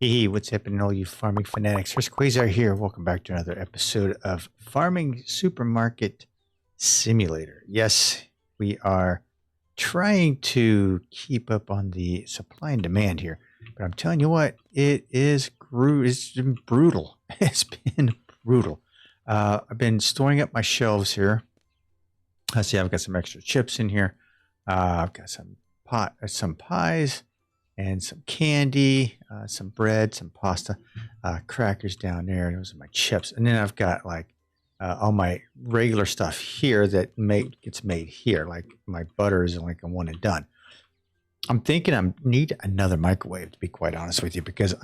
Hey, what's happening, all you farming fanatics? Hurst Quayzar here. Welcome back to another episode of Farming Supermarket Simulator. Yes, we are trying to keep up on the supply and demand here, but I'm telling you what, it's been brutal. It's been brutal. I've been storing up my shelves here. I see I've got some extra chips in here. I've got some pies and some candy, some bread, some pasta, crackers down there. Those are my chips. And then I've got like all my regular stuff here that gets made here. Like my butter is like a one and done. I'm thinking I need another microwave, to be quite honest with you, because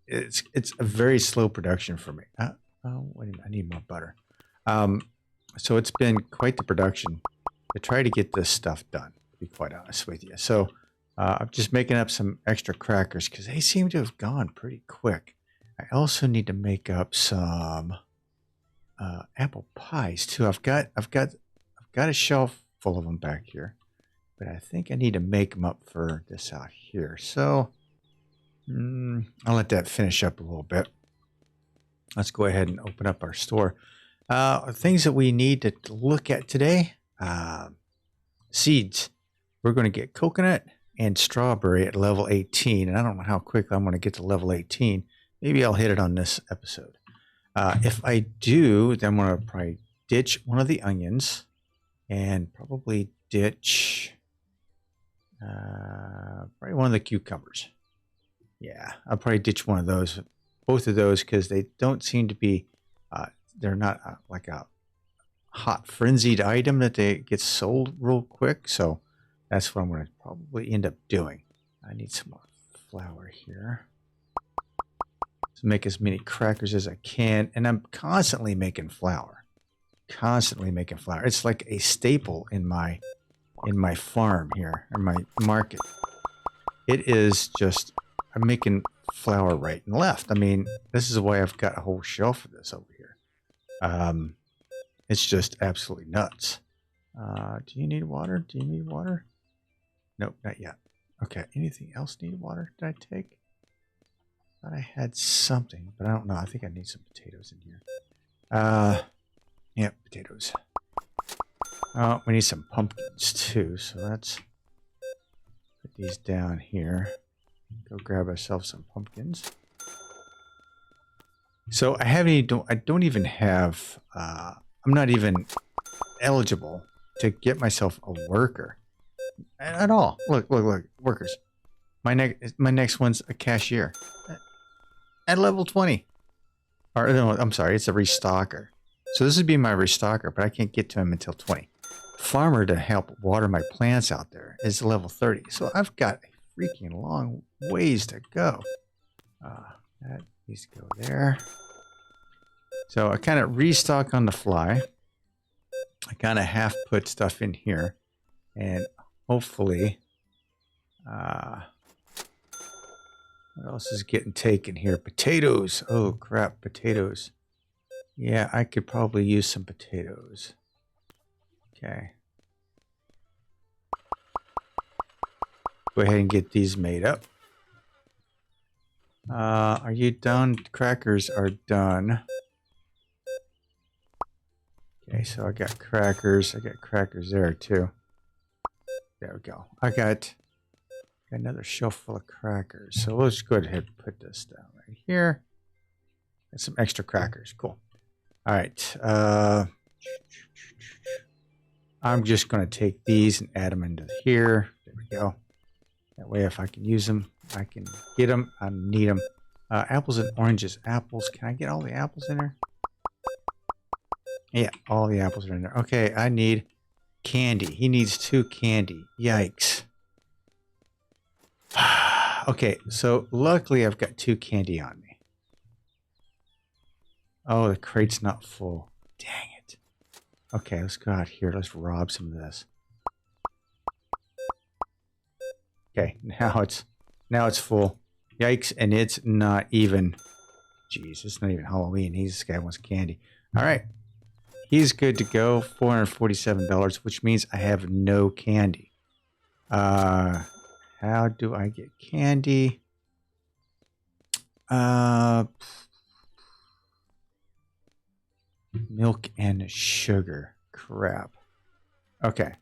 it's a very slow production for me. Wait a minute, I need more butter. So it's been quite the production to try to get this stuff done, to be quite honest with you. So I'm just making up some extra crackers because they seem to have gone pretty quick. I also need to make up some apple pies too. I've got a shelf full of them back here, but I think I need to make them up for this out here. So I'll let that finish up a little bit. Let's go ahead and open up our store. Things that we need to look at today: seeds. We're going to get coconut and strawberry at level 18, and I don't know how quickly I'm going to get to level 18. Maybe I'll hit it on this episode. If I do, then I'm going to probably ditch one of the onions and probably ditch probably one of the cucumbers. Yeah, I'll probably ditch one of those, both of those, because they don't seem to be, they're not like a hot frenzied item that they get sold real quick. So that's what I'm going to probably end up doing. I need some more flour here to make as many crackers as I can. And I'm constantly making flour. It's like a staple in my farm here, in my market. It is just, I'm making flour right and left. I mean, this is why I've got a whole shelf of this over here. It's just absolutely nuts. Do you need water? Nope, not yet. Okay, anything else need water? Did I take? I thought I had something, but I don't know. I think I need some potatoes in here. Yeah, potatoes. Oh, we need some pumpkins too, so let's put these down here. Go grab ourselves some pumpkins. So I don't even have, I'm not even eligible to get myself a worker at all. Look, workers. My next one's a cashier at level 20. Or no, I'm sorry, it's a restocker. So this would be my restocker, but I can't get to him until 20. Farmer to help water my plants out there is level 30. So I've got a freaking long ways to go. That needs to go there. So I kind of restock on the fly. I kind of half put stuff in here, and hopefully, what else is getting taken here? Potatoes. Oh crap, potatoes. Yeah, I could probably use some potatoes. Okay. Go ahead and get these made up. Are you done? Crackers are done. Okay, so I got crackers. I got crackers there too. There we go. I got another shelf full of crackers. So let's go ahead and put this down right here. Got some extra crackers. Cool. All right. I'm just going to take these and add them into here. There we go. That way, if I can use them, I can get them. I need them. Apples and oranges. Apples. Can I get all the apples in there? Yeah, all the apples are in there. Okay, I need candy. He needs 2 candy. Yikes. Okay, so luckily I've got 2 candy on me. Oh, the crate's not full. Dang it. Okay, let's go out here. Let's rob some of this. Okay, now it's full. Yikes, and it's not even. Jeez, it's not even Halloween. This guy wants candy. All right. He's good to go. $447, which means I have no candy. How do I get candy? Milk and sugar. Crap. Okay.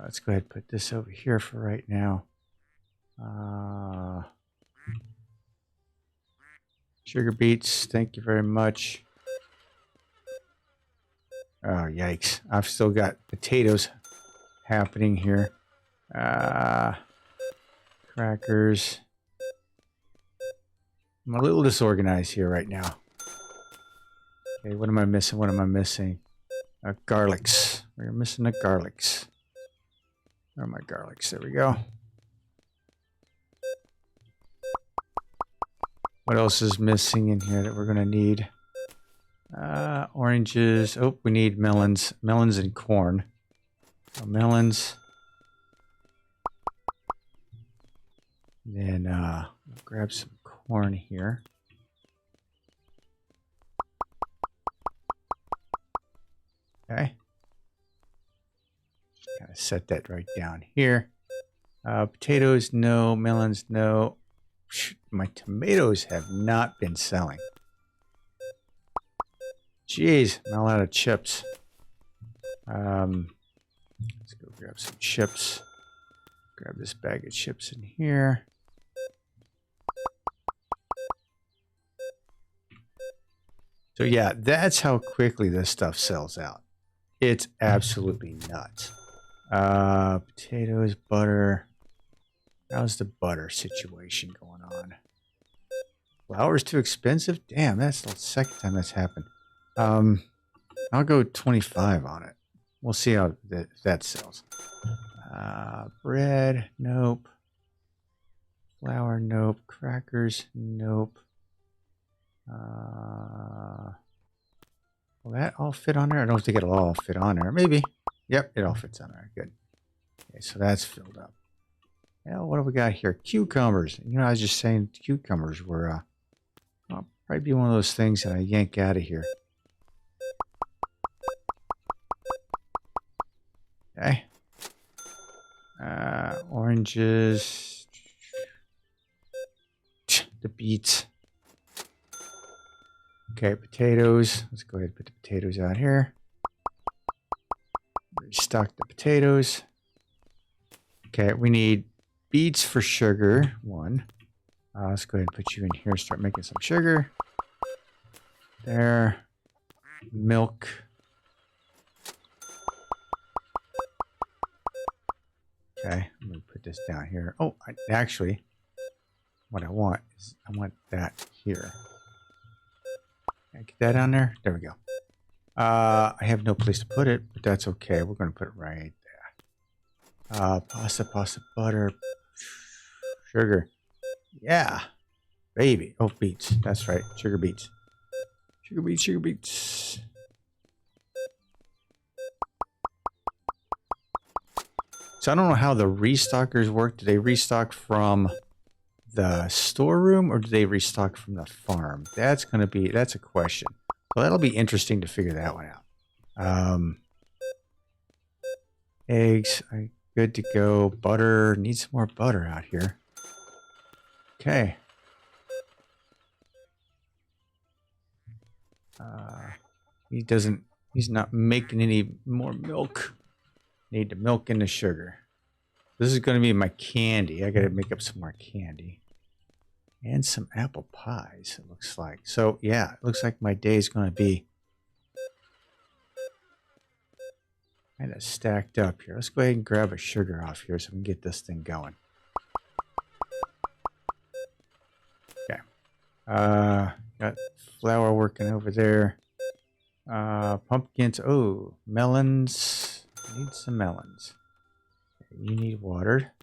Let's go ahead and put this over here for right now. Sugar beets. Thank you very much. Oh, yikes. I've still got potatoes happening here. Crackers. I'm a little disorganized here right now. Okay, what am I missing? What am I missing? Garlics. We're missing the garlics. Where are my garlics? There we go. What else is missing in here that we're going to need? Oranges. Oh, we need melons. Melons and corn. So melons. Then we'll grab some corn here. Okay. Kind of set that right down here. Potatoes, no. Melons, no. My tomatoes have not been selling. Jeez, I'm all out of chips. Let's go grab some chips. Grab this bag of chips in here. So yeah, that's how quickly this stuff sells out. It's absolutely nuts. Potatoes, butter. How's the butter situation going on? Flour's too expensive? Damn, that's the second time that's happened. I'll go 25 on it. We'll see how that sells. Bread, nope. Flour, nope. Crackers, nope. Will that all fit on there? I don't think it'll all fit on there. Maybe. Yep, it all fits on there. Good. Okay, so that's filled up. Well, what do we got here? Cucumbers. You know, I was just saying cucumbers were probably be one of those things that I yank out of here. Okay. Oranges. The beets. Okay, potatoes. Let's go ahead and put the potatoes out here. Restock the potatoes. Okay, we need beets for sugar. One. Let's go ahead and put you in here. Start making some sugar. There. Milk. Okay, I'm going to put this down here. Oh, actually, what I want is I want that here. Can I get that on there? There we go. I have no place to put it, but that's okay. We're going to put it right there. Pasta, butter, sugar. Yeah, baby. Oh, beets. That's right. Sugar beets. Sugar beets. So I don't know how the restockers work. Do they restock from the storeroom or do they restock from the farm? That's a question. Well, that'll be interesting to figure that one out. Eggs are good to go. Butter, need some more butter out here. Okay. He's not making any more milk. Need the milk and the sugar. This is going to be my candy. I got to make up some more candy. And some apple pies, it looks like. So, yeah, it looks like my day is going to be kind of stacked up here. Let's go ahead and grab a sugar off here so we can get this thing going. Okay. Got flour working over there. Pumpkins. Oh, melons. I need some melons. You need water.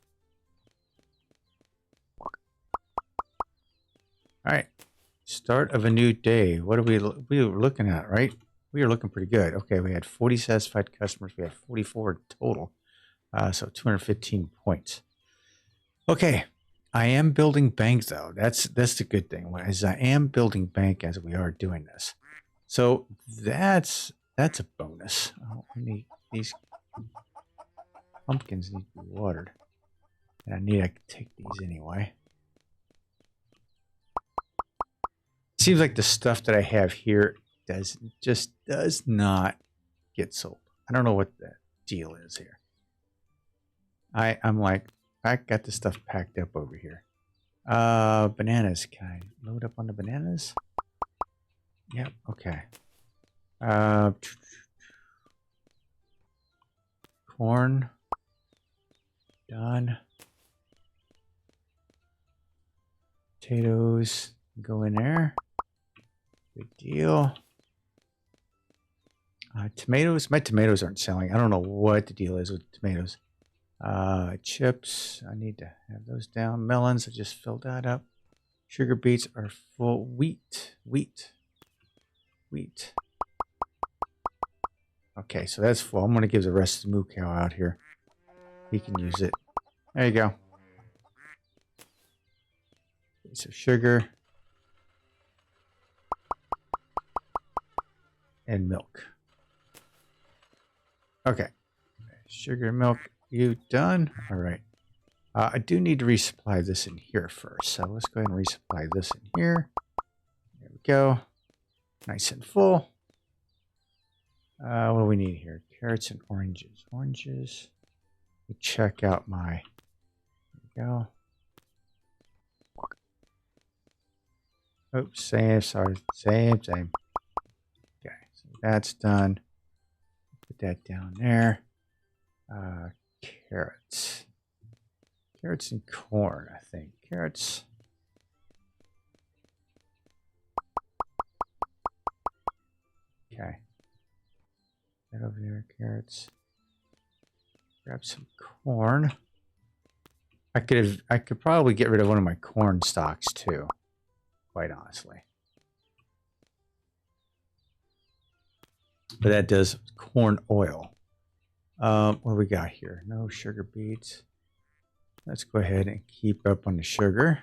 All right. Start of a new day. What are we looking at, right? We are looking pretty good. Okay, we had 40 satisfied customers. We had 44 total. So 215 points. Okay. I am building bank though. That's the good thing. As I am building bank as we are doing this. So that's a bonus. Oh, I need these pumpkins need to be watered. And I can take these anyway. Seems like the stuff that I have here does not get sold. I don't know what the deal is here. I'm like, I got the stuff packed up over here. Bananas. Can I load up on the bananas? Yep. Okay. Corn. Done. Potatoes go in there. Good deal. Tomatoes. My tomatoes aren't selling. I don't know what the deal is with tomatoes. Chips. I need to have those down. Melons. I just filled that up. Sugar beets are full. Wheat. Okay, so that's full. I'm going to give the rest of the moo cow out here. He can use it. There you go. Okay, so sugar. And milk. Okay. Sugar, milk, you done? All right. I do need to resupply this in here first. So let's go ahead and resupply this in here. There we go. Nice and full. What do we need here? Carrots and oranges. Oranges. We check out my. There we go. Oops, same. Sorry. Same. Okay, so that's done. Put that down there. Carrots. Carrots and corn, I think. Carrots. Okay. That over there, carrots. Grab some corn. I could probably get rid of one of my corn stalks too, quite honestly. But that does corn oil. What do we got here? No sugar beets. Let's go ahead and keep up on the sugar.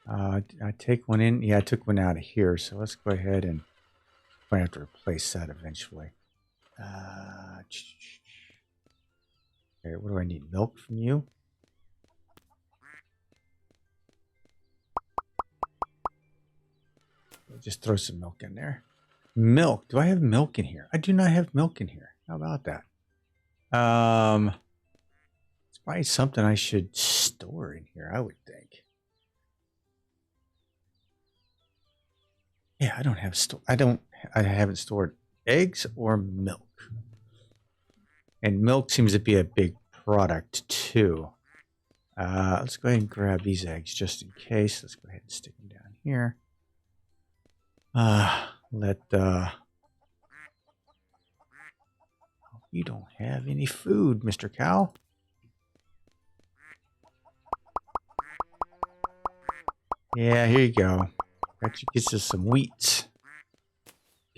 I take one in. Yeah, I took one out of here. So let's go ahead and I'm going to have to replace that eventually. Okay, what do I need? Milk from you? Just throw some milk in there. Milk. Do I have milk in here? I do not have milk in here. How about that? It's probably something I should store in here, I would think. Yeah, I haven't stored eggs or milk. And milk seems to be a big product too. Let's go ahead and grab these eggs just in case. Let's go ahead and stick them down here. You don't have any food, Mr. Cow. Yeah, here you go. Got you get some wheats.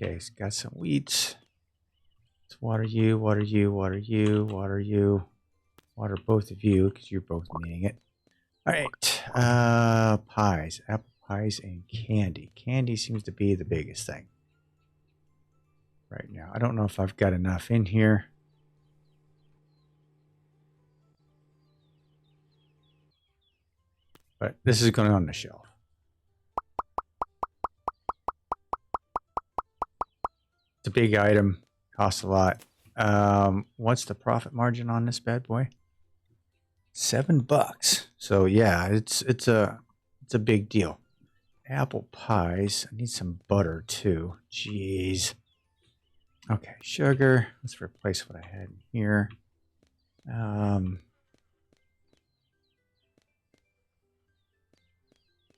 Okay, it's got some wheats. Let's water you, water you, water you, water you. Water both of you because you're both needing it. All right, pies, apple pies, and candy. Candy seems to be the biggest thing right now. I don't know if I've got enough in here. But this is going on the shelf. It's a big item, costs a lot. What's the profit margin on this bad boy? $7. So yeah, it's a big deal. Apple pies. I need some butter too. Jeez. Okay, sugar. Let's replace what I had in here.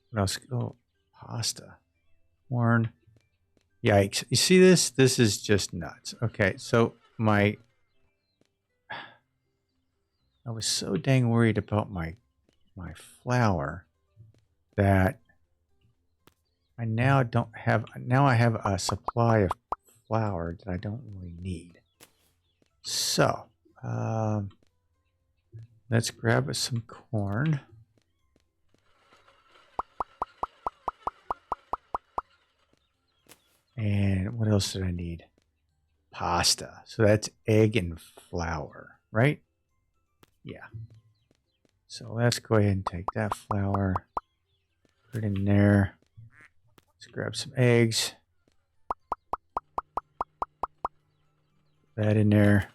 What else? Oh, pasta. Corn. Yikes. You see this? This is just nuts. Okay, so I was so dang worried about my flour that I now don't have. Now I have a supply of flour that I don't really need. So let's grab us some corn. And what else did I need? Pasta. So that's egg and flour, right? Yeah. So let's go ahead and take that flour. Put it in there. Let's grab some eggs. Put that in there.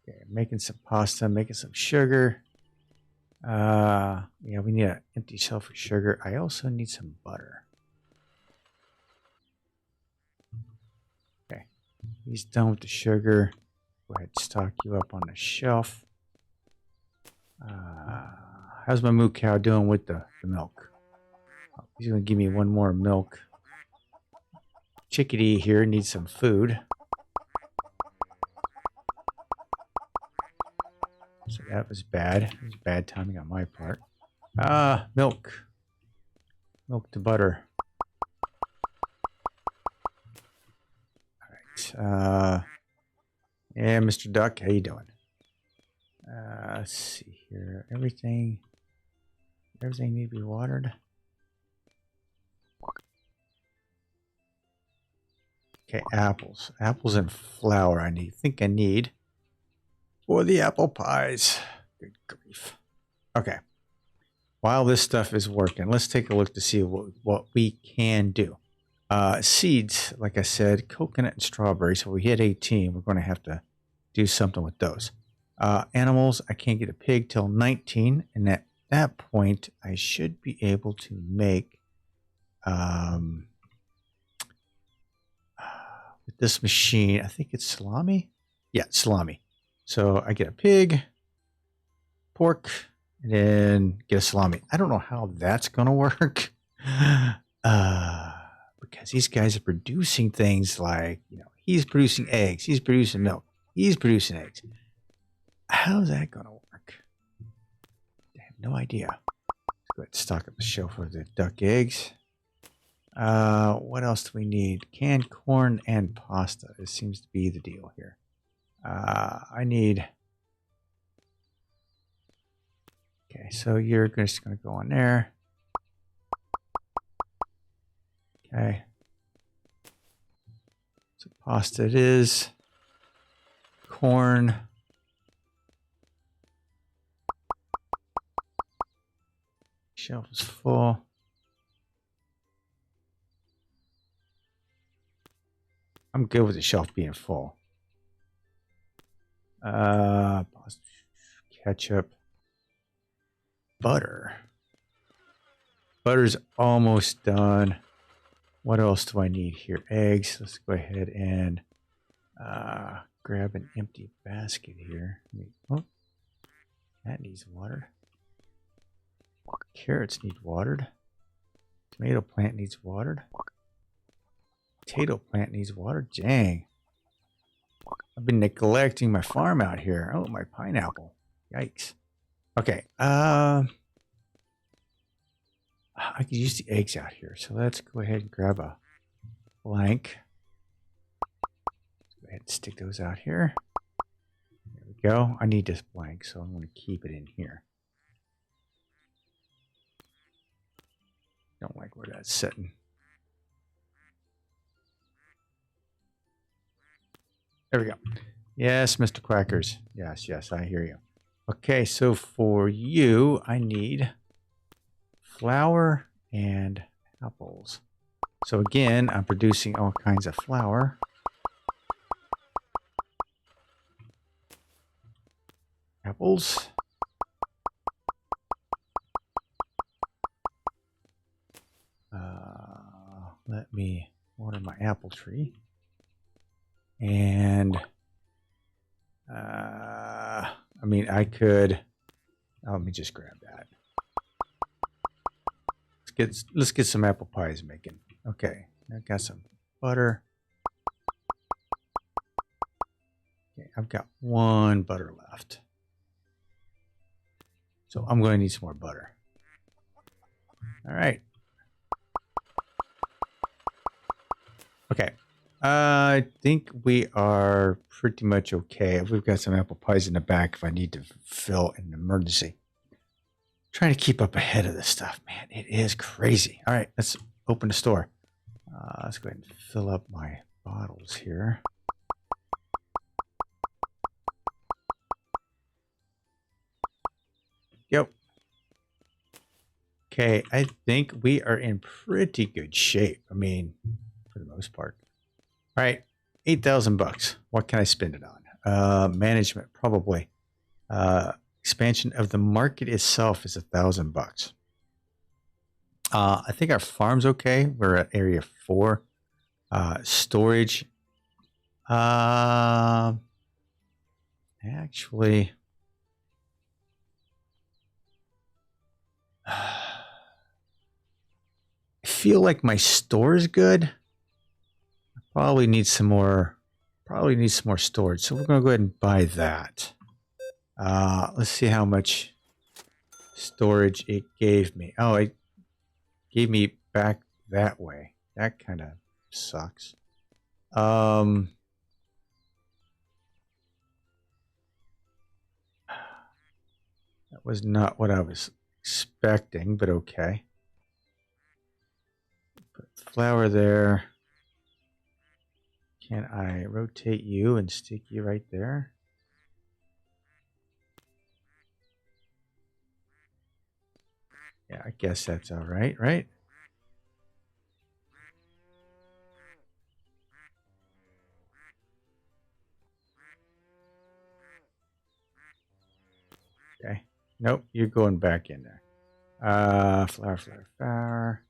Okay, making some pasta, making some sugar. Yeah, we need an empty shell for sugar. I also need some butter. Okay, he's done with the sugar. Go ahead and stock you up on the shelf. How's my moo cow doing with the milk? Oh, he's going to give me one more milk. Chickadee here needs some food. So that was bad. It was bad timing on my part. Milk. Milk to butter. All right. Yeah, Mr. Duck, how you doing? Let's see here. Everything need to be watered. Okay, apples. Apples and flour I think I need for the apple pies. Good grief. Okay. While this stuff is working, let's take a look to see what we can do. Seeds, like I said, coconut and strawberry. So we hit 18. We're going to have to do something with those. Animals, I can't get a pig till 19. And at that point, I should be able to make... with this machine, I think it's salami. Yeah, salami. So I get a pig, pork, and then get a salami. I don't know how that's going to work. Because these guys are producing things like, he's producing eggs, he's producing milk, he's producing eggs. How's that going to work? I have no idea. Let's go ahead and stock up the shelf for the duck eggs. What else do we need? Canned corn and pasta. This seems to be the deal here. I need... Okay, so you're just going to go on there. Okay. So pasta it is. Corn. Shelf is full. I'm good with the shelf being full. Ketchup. Butter. Butter's almost done. What else do I need here? Eggs. Let's go ahead and grab an empty basket here. Oh, that needs water. Carrots need watered. Tomato plant needs watered. Potato plant needs water. Dang. I've been neglecting my farm out here. Oh, my pineapple. Yikes. Okay. I could use the eggs out here. So let's go ahead and grab a blank. Let's go ahead and stick those out here. There we go. I need this blank, so I'm going to keep it in here. Don't like where that's sitting. There we go. Yes, Mr. Quackers. Yes, yes, I hear you. Okay, so for you, I need flour and apples. So again, I'm producing all kinds of flour. Apples. Let me water my apple tree. And I mean, I could. Let me just grab that. Let's get some apple pies making. Okay, I got some butter. Okay, I've got one butter left, so I'm going to need some more butter. All right. Okay. I think we are pretty much okay. We've got some apple pies in the back if I need to fill in an emergency. Trying to keep up ahead of this stuff, man. It is crazy. All right, let's open the store. Let's go ahead and fill up my bottles here. Yep. Okay, I think we are in pretty good shape. I mean, for the most part. All right, 8,000 bucks. What can I spend it on? Management, probably. Expansion of the market itself is 1,000 bucks. I think our farm's okay. We're at area 4. Storage. Actually, I feel like my store is good. I probably need some more. Probably need some more storage. So we're gonna go ahead and buy that. Let's see how much storage it gave me. Oh, it gave me back that way. That kind of sucks. That was not what I was expecting, but okay. Put flour there. Can I rotate you and stick you right there? Yeah, I guess that's all right, right? Okay. Nope, you're going back in there. Flour.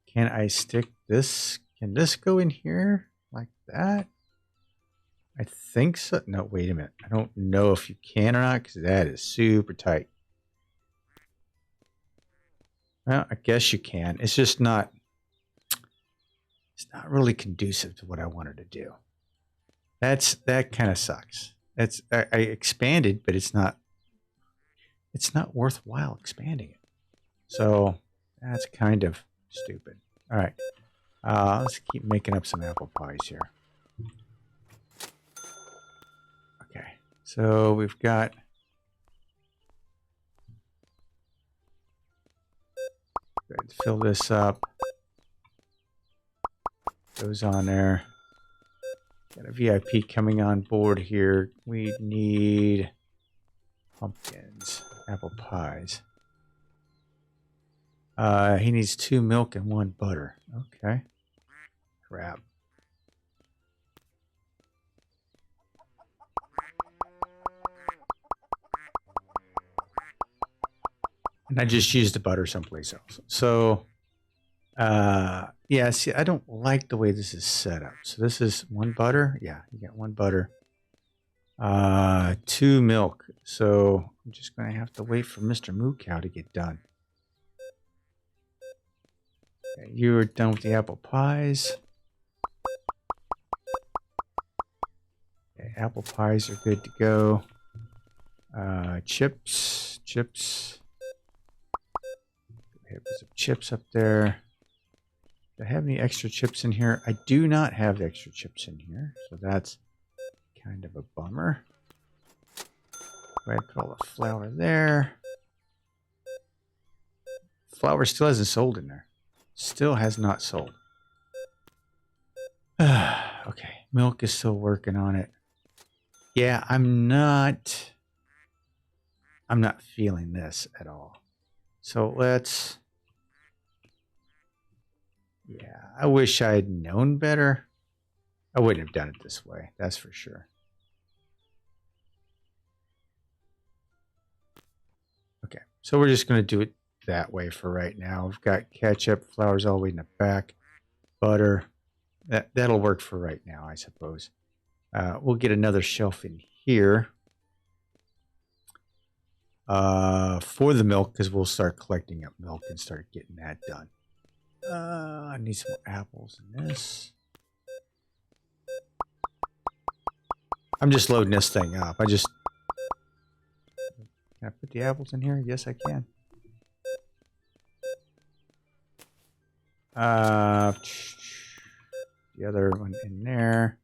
Can I stick this? Can this go in here like that? I think so. No, wait a minute. I don't know if you can or not because that is super tight. Well, I guess you can. It's just not. It's not really conducive to what I wanted to do. That kind of sucks. I expanded, but it's not worthwhile expanding it. So that's kind of stupid. All right. Let's keep making up some apple pies here. Okay. So we've got go ahead and fill this up. Goes on there. Got a VIP coming on board here. We need pumpkins, apple pies. He needs 2 milk and 1 butter. Okay. Crap. And I just used the butter someplace else. So, yeah, see, I don't like the way this is set up. So this is 1 butter. Yeah, you got 1 butter. 2 milk. So I'm just going to have to wait for Mr. Moo Cow to get done. Okay, you are done with the apple pies. Okay, apple pies are good to go. Chips. Put some chips up there. Do I have any extra chips in here? I do not have extra chips in here, so that's kind of a bummer. Go ahead and put all the flour there. Flour still hasn't sold in there. Still has not sold. Okay, milk is still working on it. Yeah, I'm not feeling this at all. So let's... Yeah, I wish I had known better. I wouldn't have done it this way, that's for sure. Okay, so we're just going to do it that way for right now. We've got ketchup, flour's all the way in the back, butter. That'll work for right now, I suppose. We'll get another shelf in here for the milk because we'll start collecting up milk and start getting that done. I need some more apples in this. I'm just loading this thing up. Can I put the apples in here? Yes, I can. The other one in there.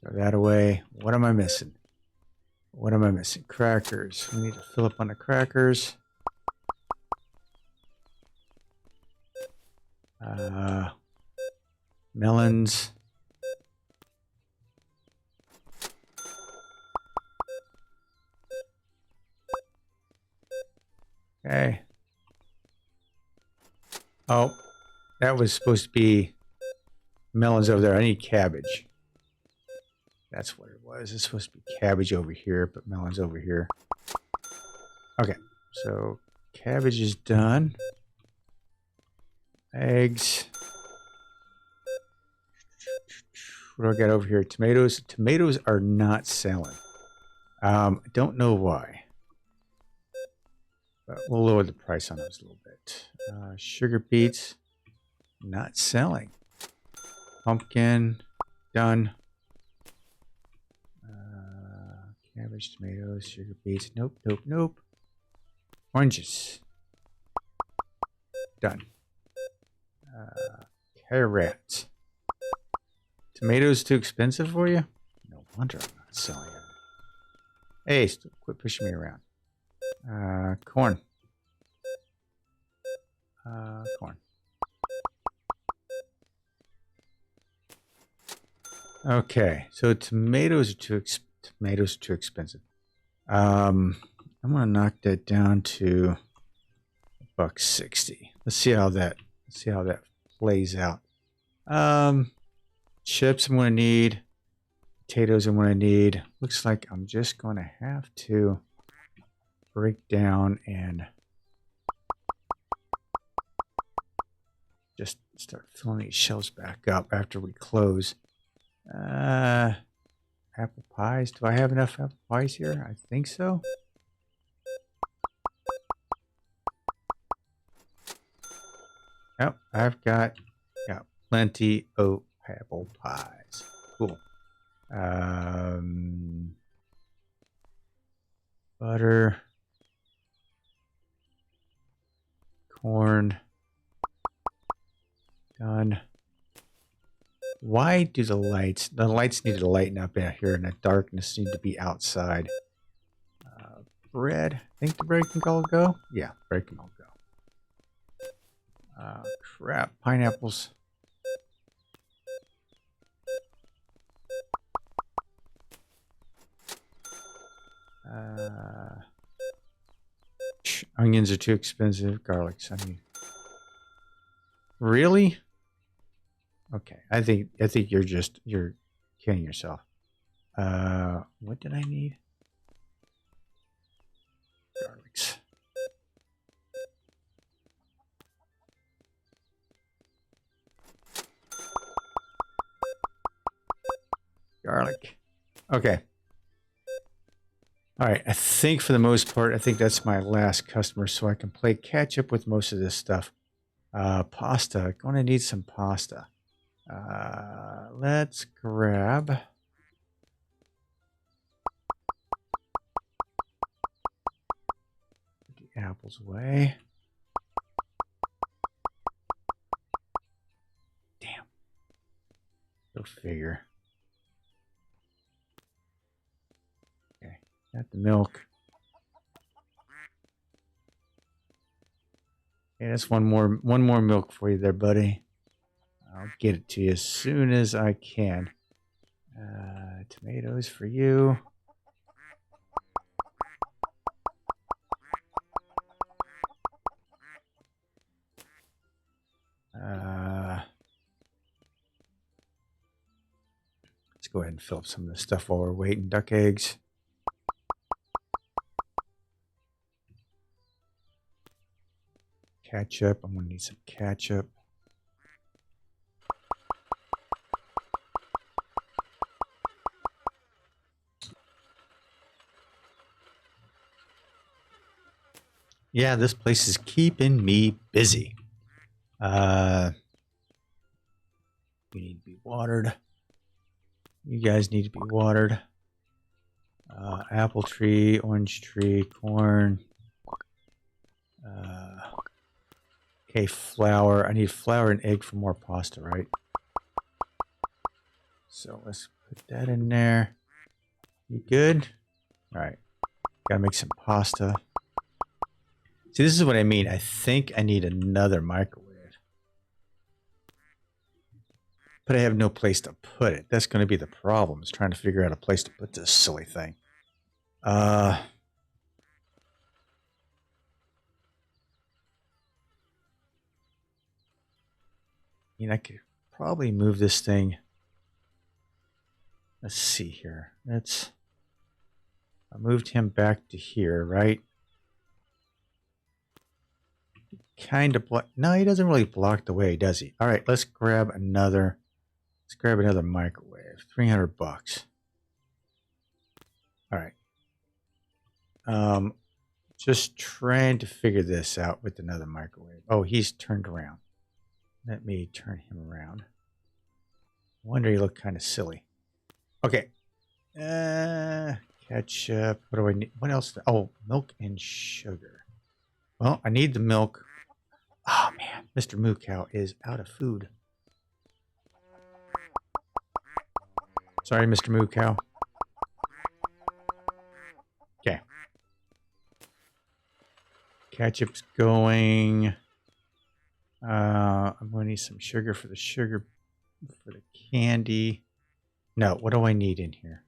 Throw that away. What am I missing? Crackers. We need to fill up on the crackers. Melons. Okay. Oh, that was supposed to be melons over there. I need cabbage. That's what it was. It's supposed to be cabbage over here, but melons over here. Okay, so cabbage is done. Eggs. What do I got over here? Tomatoes. Tomatoes are not selling. I don't know why. But we'll lower the price on those a little bit. Sugar beets. Not selling. Pumpkin. Done. Cabbage, tomatoes, sugar beets. Nope, nope, nope. Oranges. Done. Carrots. Tomatoes too expensive for you? No wonder I'm not selling it. Hey, quit pushing me around. Corn. Corn. Okay, so tomatoes are too expensive. I'm gonna knock that down to $1.60. Let's see how that plays out. Chips I'm gonna need. Potatoes I'm gonna need. Looks like I'm just gonna have to break down and just start filling these shelves back up after we close. Apple pies. Do I have enough apple pies here? I think so. Yep, I've got plenty of apple pies. Cool. Butter. Corn. Done. Why do the lights need to lighten up in here and the darkness need to be outside? Bread. I think the bread can all go? Yeah, bread can all go. Crap. Pineapples. Onions are too expensive. Garlic. I mean, really? Okay, I think you're kidding yourself. What did I need? Garlics. Garlic. Okay. All right, I think for the most part, I think that's my last customer, so I can play catch up with most of this stuff. Pasta. Going to need some pasta. Let's grab the apples away. Damn. Go figure. Okay, got the milk. Okay, that's one more milk for you there, buddy. I'll get it to you as soon as I can. Tomatoes for you. Let's go ahead and fill up some of this stuff while we're waiting. Duck eggs. Ketchup. I'm going to need some ketchup. Yeah, this place is keeping me busy. You need to be watered. You guys need to be watered. Apple tree, orange tree, corn. Okay, flour. I need flour and egg for more pasta, right? So let's put that in there. You good? All right. Gotta make some pasta. See, this is what I mean. I think I need another microwave. But I have no place to put it. That's going to be the problem, is trying to figure out a place to put this silly thing. mean, I could probably move this thing. Let's see here. I moved him back to here, right? Kind of block. No, he doesn't really block the way, does he? All right, let's grab another. Let's grab another microwave. $300. All right. Just trying to figure this out with another microwave. Oh, he's turned around. Let me turn him around. I wonder he looked kind of silly. Okay. Ketchup. What do I need? What else? Oh, milk and sugar. Well, I need the milk. Oh, man. Mr. Moo Cow is out of food. Sorry, Mr. Moo Cow. Okay. Ketchup's going. I'm going to need some sugar for the candy. No, what do I need in here?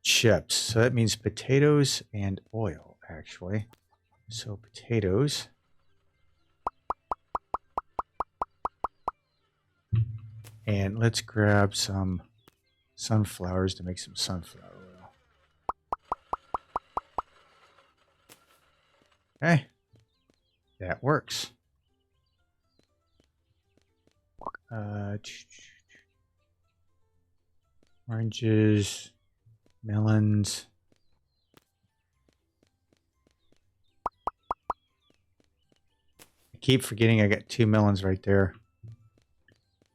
Chips. So that means potatoes and oil, actually. So potatoes. And let's grab some sunflowers to make some sunflower oil. Okay. That works. Oranges, melons. I keep forgetting I got 2 melons right there.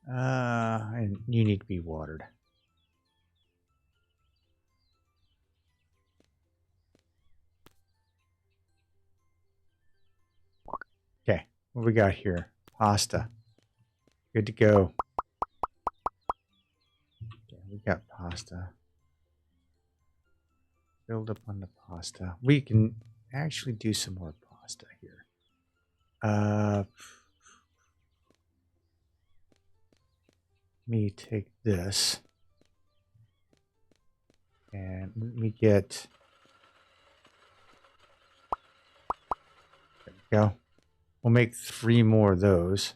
And you need to be watered. Okay, what we got here? Pasta. Good to go. Okay, we got pasta. Build up on the pasta. We can actually do some more pasta here. Let me take this. And let me get... There we go. We'll make 3 more of those.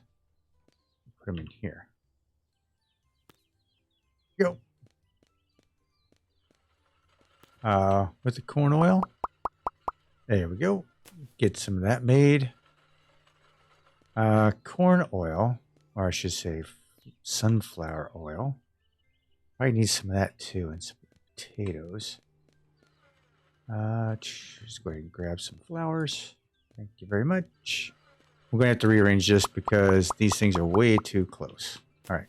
Put them in here. Go. With the corn oil. There we go. Get some of that made. Corn oil, or I should say sunflower oil. I need some of that too, and some potatoes. Just go ahead and grab some flowers. Thank you very much. We're going to have to rearrange this because these things are way too close. All right.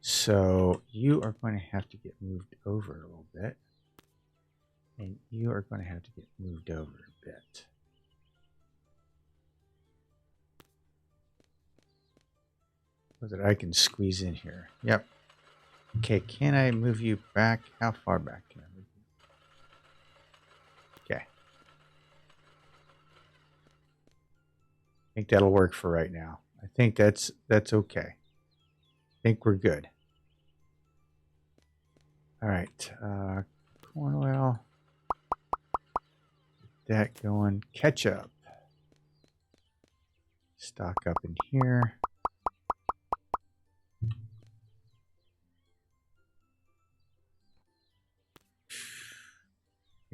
So you are going to have to get moved over a little bit. And you are going to have to get moved over a bit. So that I can squeeze in here. Yep. Okay, can I move you back? How far back can I move you? Okay. I think that'll work for right now. I think that's okay. I think we're good. All right. Corn oil. Get that going. Ketchup. Stock up in here.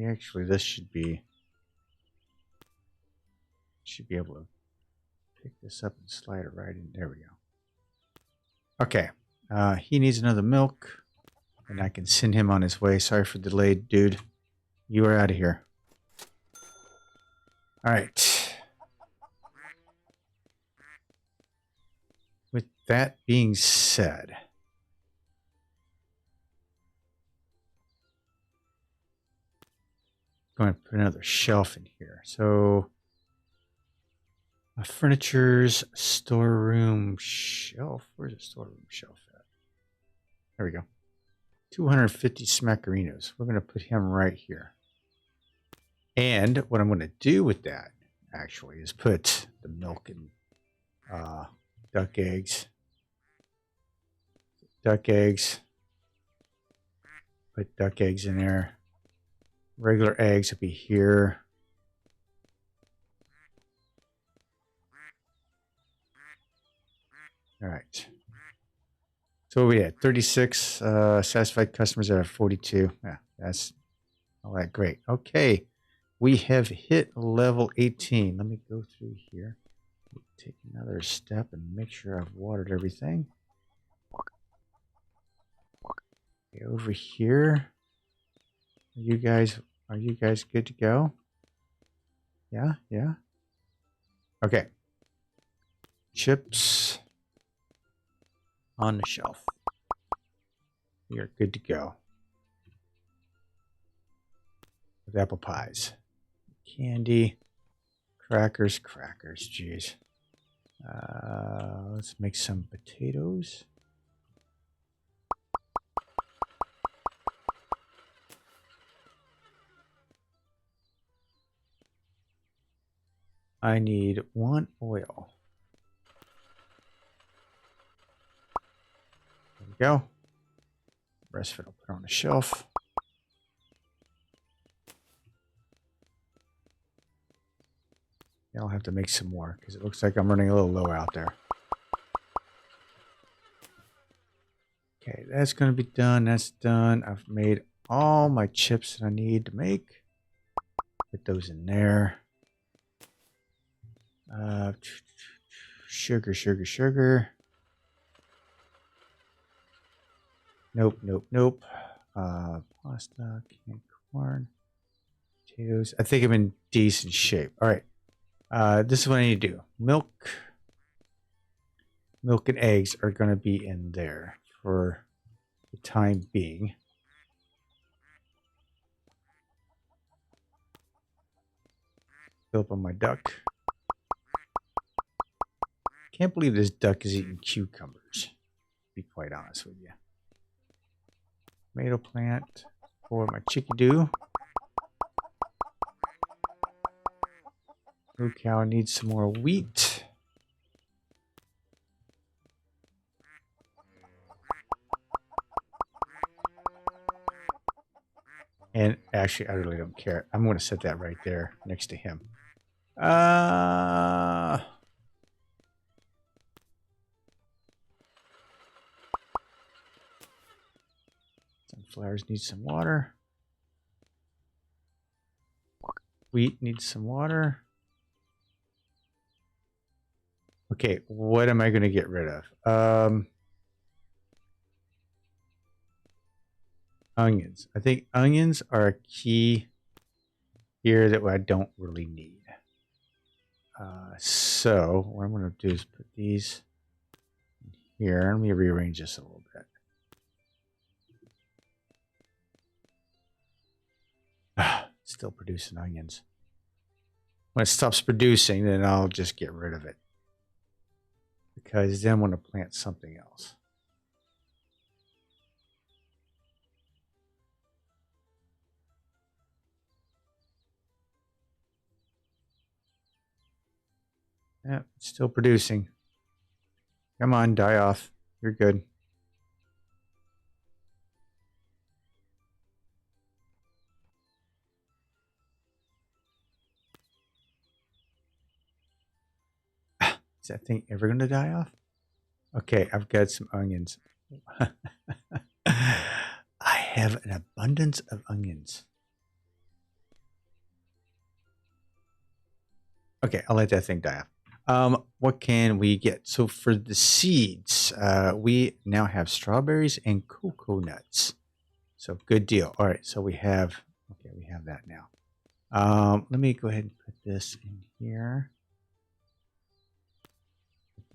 Actually, this should be able to pick this up and slide it right in. There we go. Okay. He needs another milk, and I can send him on his way. Sorry for the delay, dude. You are out of here. All right. With that being said, I'm going to put another shelf in here. So, a furniture's storeroom shelf. Where's the storeroom shelf at? There we go. 250 Smackerinos. We're going to put him right here. And what I'm going to do with that, actually, is put the milk and duck eggs. Duck eggs. Put duck eggs in there. Regular eggs will be here. All right. So we had 36 satisfied customers out of 42. Yeah, that's all right. Great. Okay. We have hit level 18. Let me go through here. Take another step and make sure I've watered everything. Okay, over here. Are you guys good to go? Yeah, yeah. Okay. Chips on the shelf. We are good to go. With apple pies. Candy. Crackers, jeez. Let's make some potatoes. I need 1 oil. There we go. The rest of it I'll put on the shelf. I'll have to make some more because it looks like I'm running a little low out there. Okay, that's going to be done. That's done. I've made all my chips that I need to make. Put those in there. Sugar. Nope. Pasta, canned corn, potatoes. I think I'm in decent shape. All right. This is what I need to do. Milk and eggs are going to be in there for the time being. Fill up on my duck. Can't believe this duck is eating cucumbers, to be quite honest with you. Tomato plant for my chickadee. Blue cow needs some more wheat. And actually, I really don't care. I'm going to set that right there next to him. Sunflowers need some water. Wheat needs some water. Okay, what am I going to get rid of? Onions. I think onions are a key here that I don't really need. So what I'm going to do is put these here. Let me rearrange this a little bit. Still producing onions. When it stops producing, then I'll just get rid of it. Because then I want to plant something else. Yeah, it's still producing. Come on, die off. You're good. Is that thing ever going to die off? Okay, I've got some onions. I have an abundance of onions. Okay, I'll let that thing die off. What can we get? So for the seeds, we now have strawberries and cocoa nuts. So good deal. All right, so we have that now. Let me go ahead and put this in here.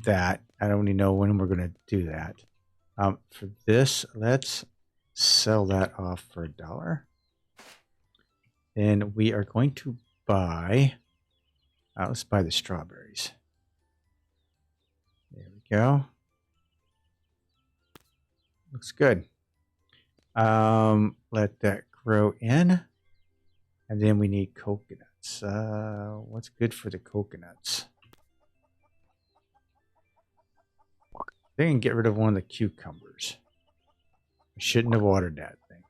That I don't even know when we're going to do that. For this, let's sell that off for $1. Then we are going to buy. Let's buy the strawberries. There we go. Looks good. Let that grow in. And then we need coconuts. What's good for the coconuts? They can get rid of one of the cucumbers. I shouldn't have watered that thing.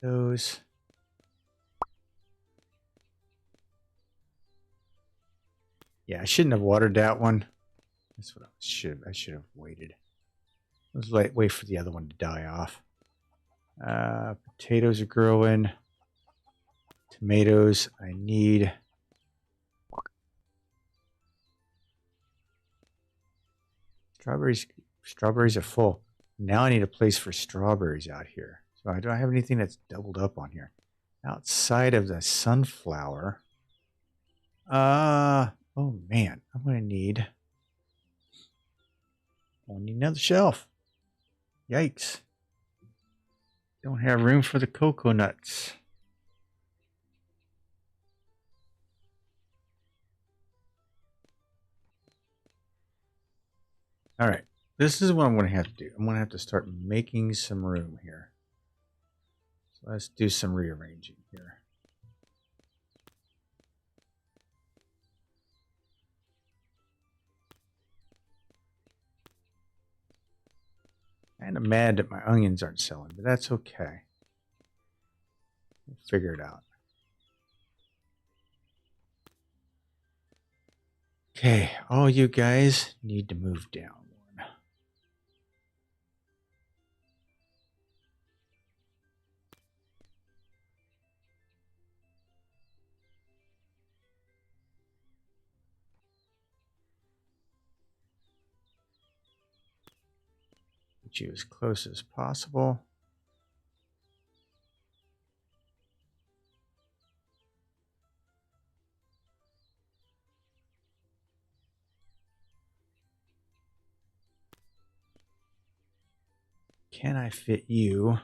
Those. Yeah, I shouldn't have watered that one. That's what I should have waited. Let's wait for the other one to die off. Potatoes are growing. Tomatoes, I need. Strawberries are full. Now I need a place for strawberries out here. So do I have anything that's doubled up on here? Outside of the sunflower. Oh man, I'm gonna need another shelf. Yikes. Don't have room for the cocoa nuts. All right, this is what I'm going to have to do. I'm going to have to start making some room here. So let's do some rearranging here. I'm mad that my onions aren't selling, but that's okay. We'll figure it out. Okay, all you guys need to move down one. Get you as close as possible. Can I fit you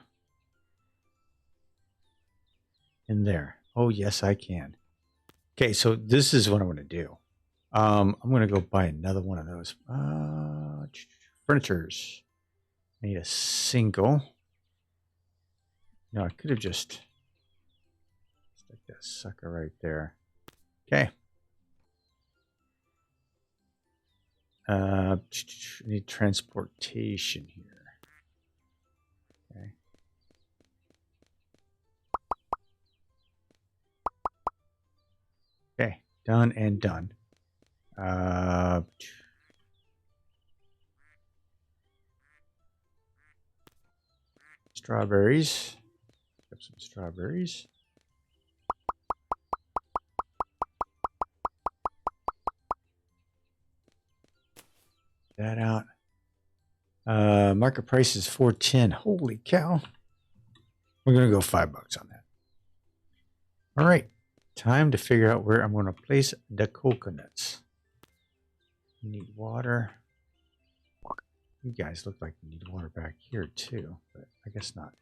in there? Oh, yes, I can. Okay, so this is what I'm going to do. I'm going to go buy another one of those. Furnitures. I need a single. No, I could have just stuck that sucker right there. Okay. I need transportation here. Okay. Okay, done and done. Strawberries. Got some strawberries. That out. Market price is $4.10. Holy cow. We're going to go $5 on that. All right. Time to figure out where I'm going to place the coconuts. You need water. You guys look like you need water back here too, but I guess not.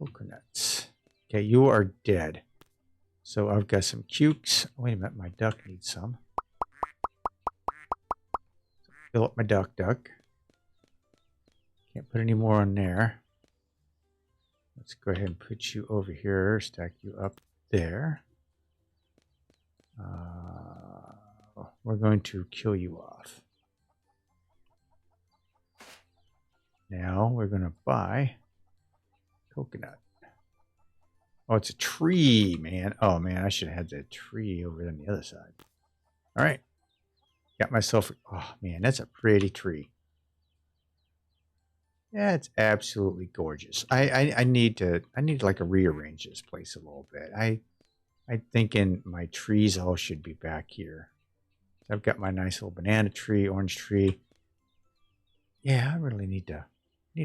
Coconuts. Okay, you are dead. So I've got some cukes. Wait a minute, my duck needs some. Fill up my duck. Can't put any more on there. Let's go ahead and put you over here, stack you up there. We're going to kill you off. Now we're going to buy coconut. Oh, it's a tree, man. Oh, man, I should have had that tree over on the other side. All right. Got myself... Oh, man, that's a pretty tree. Yeah, it's absolutely gorgeous. I need to like rearrange this place a little bit. I'm thinking my trees all should be back here. I've got my nice little banana tree, orange tree. Yeah, I really need to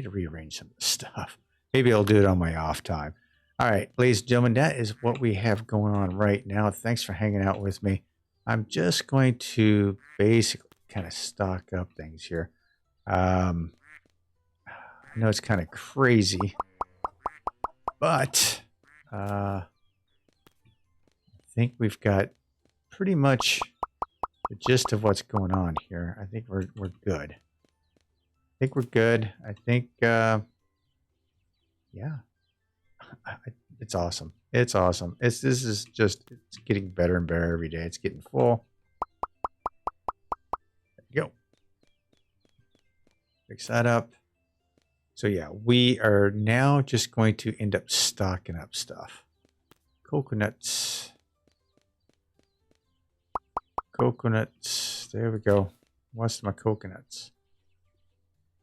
rearrange some of this stuff. Maybe I'll do it on my off time. All right, ladies and gentlemen, that is what we have going on right now. Thanks for hanging out with me. I'm just going to basically kind of stock up things here. I know it's kind of crazy, but I think we've got pretty much the gist of what's going on here. I think we're good. I think we're good. I think, yeah, it's awesome. It's awesome. This is just, it's getting better and better every day. It's getting full. There we go. Fix that up. So yeah, we are now just going to end up stocking up stuff. Coconuts. coconuts. There we go. What's my coconuts?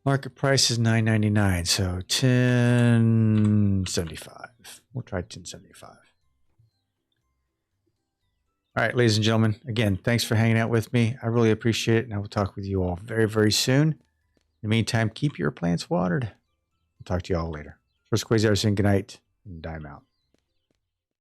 Market price is $9.99, so $10.75. We'll try $10.75. All right, ladies and gentlemen, again, thanks for hanging out with me. I really appreciate it, and I will talk with you all very, very soon. In the meantime, keep your plants watered. I'll talk to you all later. First, Quayzar saying good night, and I'm out.